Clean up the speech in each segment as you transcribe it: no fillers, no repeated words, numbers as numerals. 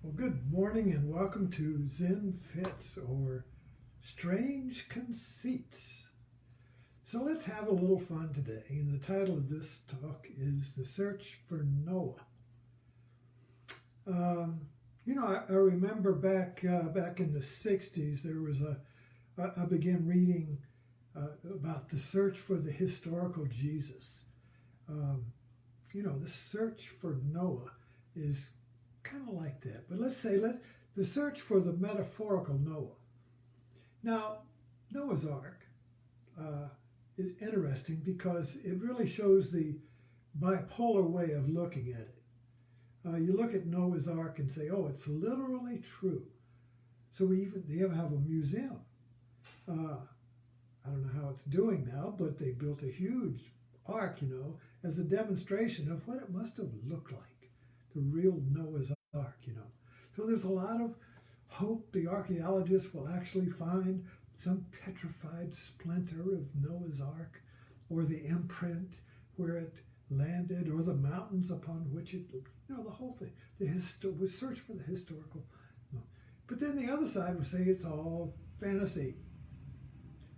Well, good morning and welcome to Zen Fits or Strange Conceits. So let's have a little fun today. And the title of this talk is The Search for Noah. I remember back in the 60s, there was I began reading about the search for the historical Jesus. The search for Noah is kind of like that. But let's say the search for the metaphorical Noah. Now, Noah's Ark is interesting because it really shows the bipolar way of looking at it. You look at Noah's Ark and say, oh, it's literally true. So they even have a museum. I don't know how it's doing now, but they built a huge ark, as a demonstration of what it must have looked like, the real Noah's Ark, So there's a lot of hope the archaeologists will actually find some petrified splinter of Noah's Ark, or the imprint where it landed, or the mountains upon which it, the whole thing. We search for the historical. But then the other side would say it's all fantasy.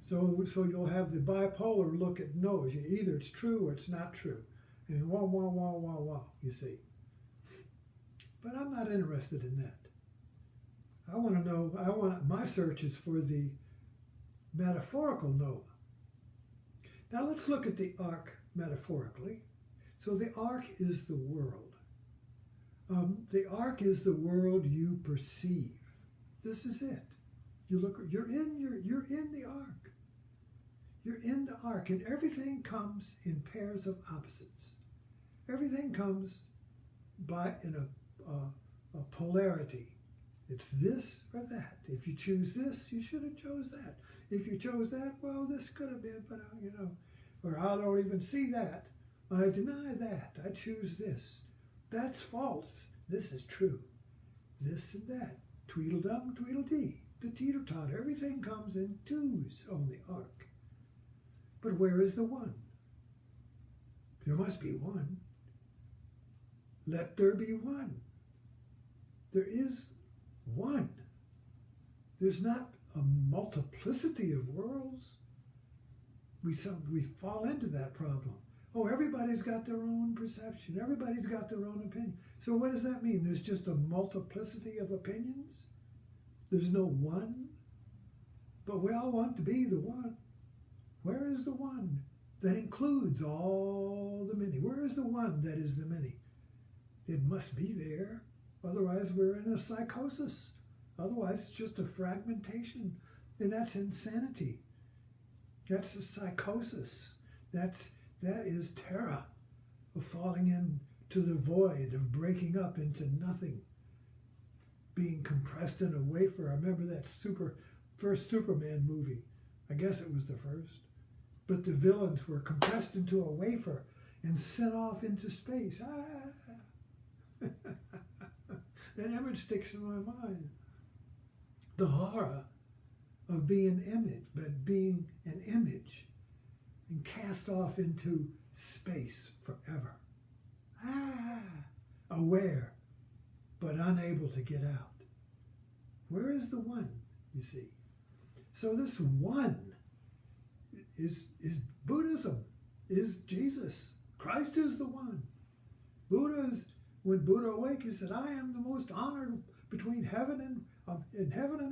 So you'll have the bipolar look at Noah. Either it's true or it's not true. And wah, wah, wah, wah, wah, you see. But I'm not interested in that. I want to know, my search is for the metaphorical Noah. Now let's look at the ark metaphorically. So the ark is the world. The ark is the world you perceive. This is it. You're in the ark. You're in the ark, and everything comes in pairs of opposites. Everything comes in a polarity. It's this or that. If you choose this, you should have chose that. If you chose that, well, this could have been, but or I don't even see that. I deny that. I choose this. That's false. This is true. This and that. Tweedledum, tweedledee. The teeter-totter. Everything comes in twos on the ark. But where is the one? There must be one. Let there be one. There is one. There's not a multiplicity of worlds. We fall into that problem. Oh, everybody's got their own perception. Everybody's got their own opinion. So what does that mean? There's just a multiplicity of opinions? There's no one? But we all want to be the one. Where is the one that includes all the many? Where is the one that is the many? It must be there. Otherwise, we're in a psychosis. Otherwise, it's just a fragmentation. And that's insanity. That's a psychosis. That is terror of falling into the void, of breaking up into nothing, being compressed in a wafer. I remember that first Superman movie. I guess it was the first. But the villains were compressed into a wafer and sent off into space. That image sticks in my mind. The horror of being being an image and cast off into space forever. Aware, but unable to get out. Where is the one, you see? So this one is Buddhism, is Jesus. Christ is the one. When Buddha awake, he said, I am the most honored between heaven and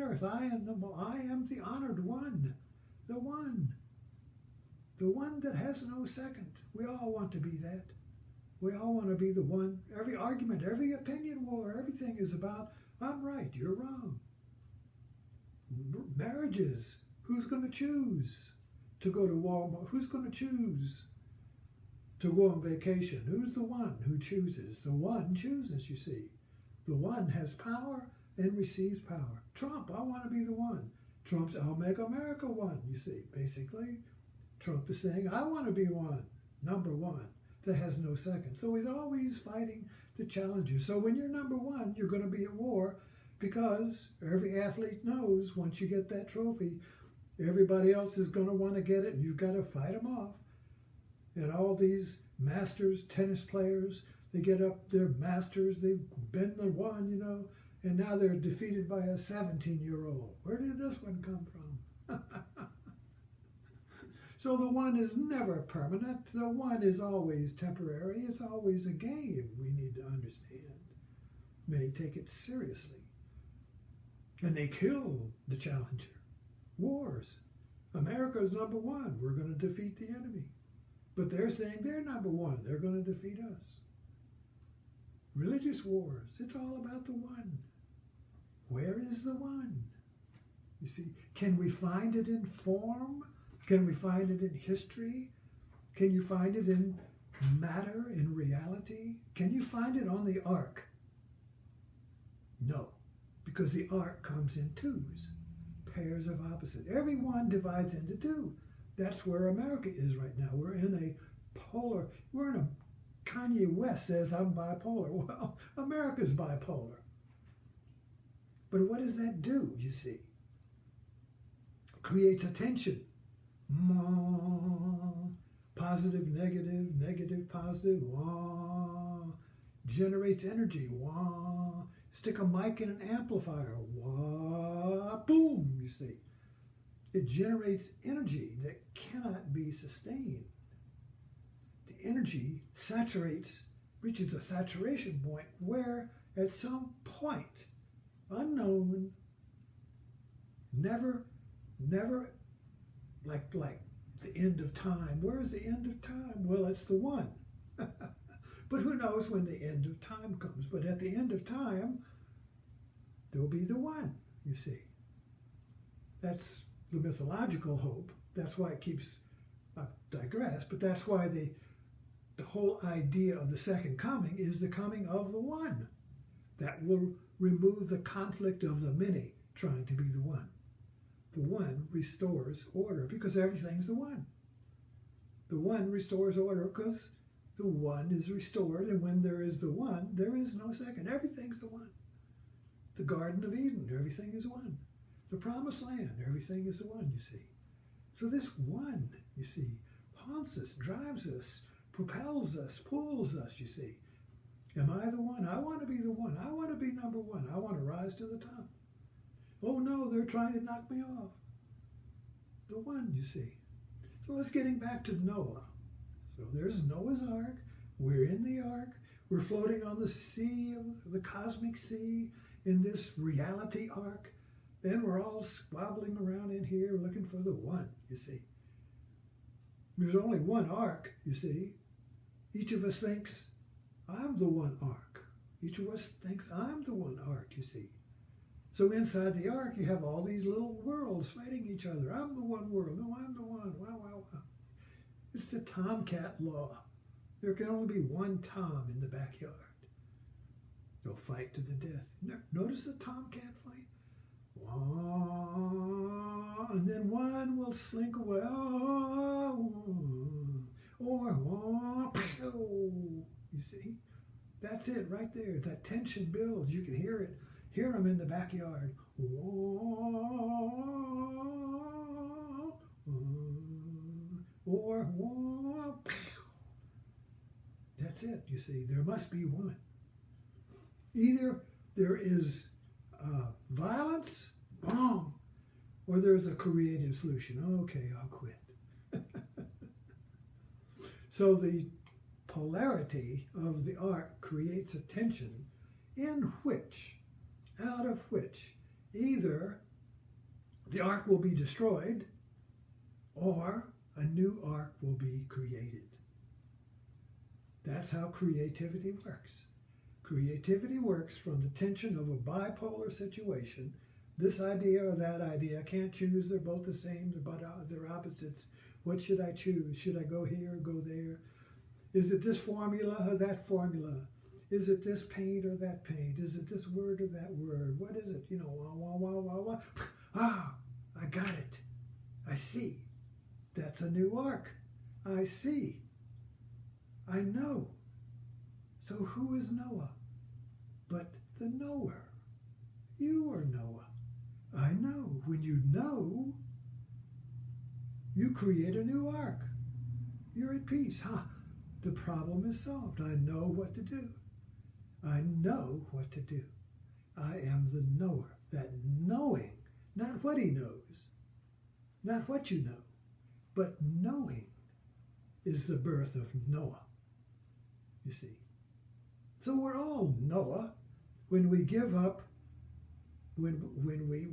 earth. I am the honored one. The one. The one that has no second. We all want to be that. We all want to be the one. Every argument, every opinion war, everything is about, I'm right, you're wrong. Marriages, who's going to choose to go to Walmart? Who's going to choose to go on vacation? Who's the one who chooses? The one chooses, you see. The one has power and receives power. Trump, I want to be the one. Trump's, I'll make America one, you see, basically. Trump is saying, I want to be one, number one, that has no second. So he's always fighting the challenges. So when you're number one, you're going to be at war, because every athlete knows once you get that trophy, everybody else is going to want to get it, and you've got to fight them off. And all these masters, tennis players, they get up their masters, they bend the one, And now they're defeated by a 17-year-old. Where did this one come from? So the one is never permanent. The one is always temporary. It's always a game, we need to understand. Many take it seriously. And they kill the challenger. Wars. America's number one. We're going to defeat the enemy. But they're saying they're number one. They're going to defeat us. Religious wars. It's all about the one. Where is the one? You see, can we find it in form? Can we find it in history? Can you find it in matter, in reality? Can you find it on the ark? No, because the ark comes in twos, pairs of opposite. Every one divides into two. That's where America is right now. We're in a Kanye West says I'm bipolar. Well, America's bipolar. But what does that do, you see? Creates a tension. Positive, negative, negative, positive. Generates energy. Stick a mic in an amplifier. Boom, you see. It generates energy that cannot be sustained. The energy reaches a saturation point where at some point, unknown, never, like the end of time. Where is the end of time? Well, it's the one. But who knows when the end of time comes? But at the end of time, there will be the one, you see. That's the mythological hope. That's why it keeps, I digress, but that's why the whole idea of the second coming is the coming of the one. That will remove the conflict of the many trying to be the one. The one restores order because everything's the one. The one restores order because the one is restored, and when there is the one, there is no second. Everything's the one. The Garden of Eden, everything is one. The Promised Land, everything is the one, you see. So this one, you see, haunts us, drives us, propels us, pulls us, you see. Am I the one? I want to be the one. I want to be number one. I want to rise to the top. Oh no, they're trying to knock me off. The one, you see. So let's getting back to Noah. So there's Noah's Ark. We're in the Ark. We're floating on the sea, of the cosmic sea, in this reality Ark. Then we're all squabbling around in here looking for the one, you see. There's only one Ark, you see. Each of us thinks, I'm the one Ark. Each of us thinks I'm the one Ark, you see. So inside the Ark, you have all these little worlds fighting each other. I'm the one world. No, I'm the one. Wow. It's the tomcat law. There can only be one Tom in the backyard. They'll fight to the death. Notice the tomcat fight? And then one will slink away. You see? That's it right there. That tension builds. You can hear it. Hear them in the backyard. That's it, you see. There must be one. Either there is violence, or there's a creative solution. Okay, I'll quit. So the polarity of the ark creates a tension out of which either the ark will be destroyed or a new ark will be created. That's how creativity works. Creativity works from the tension of a bipolar situation. This idea or that idea, I can't choose, they're both the same, they're opposites. What should I choose? Should I go here or go there? Is it this formula or that formula? Is it this paint or that paint? Is it this word or that word? What is it? I got it. I see. That's a new ark. I see. I know. So who is Noah? But the knower. You are Noah. I know. When you know, you create a new ark. You're at peace. The problem is solved. I know what to do. I know what to do. I am the knower. That knowing, not what he knows, not what you know, but knowing is the birth of Noah, you see. So we're all Noah when we give up, when we,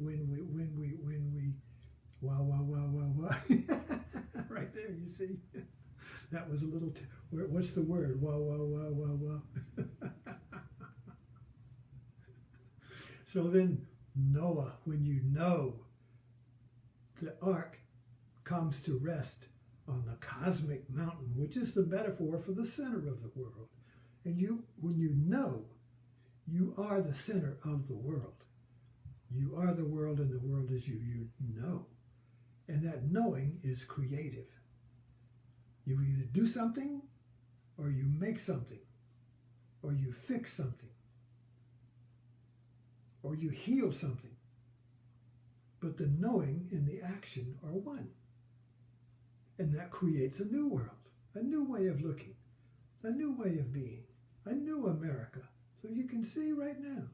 wow. Right there, you see. That was a little, what's the word? Wow. So then Noah, when you know, the ark comes to rest on the cosmic mountain, which is the metaphor for the center of the world. And when you know, you are the center of the world. You are the world and the world is you. You know. And that knowing is creative. You either do something or you make something or you fix something or you heal something. But the knowing and the action are one. And that creates a new world, a new way of looking, a new way of being, a new America. So you can see right now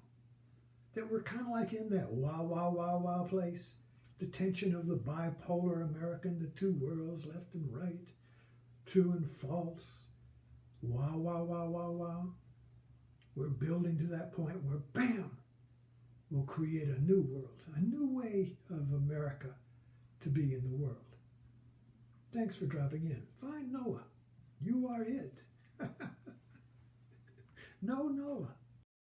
that we're kind of like in that wow place, the tension of the bipolar American, the two worlds, left and right, true and false, wow. We're building to that point where, bam, we'll create a new world, a new way of America to be in the world. Thanks for dropping in. Find Noah. You are it. Know Noah.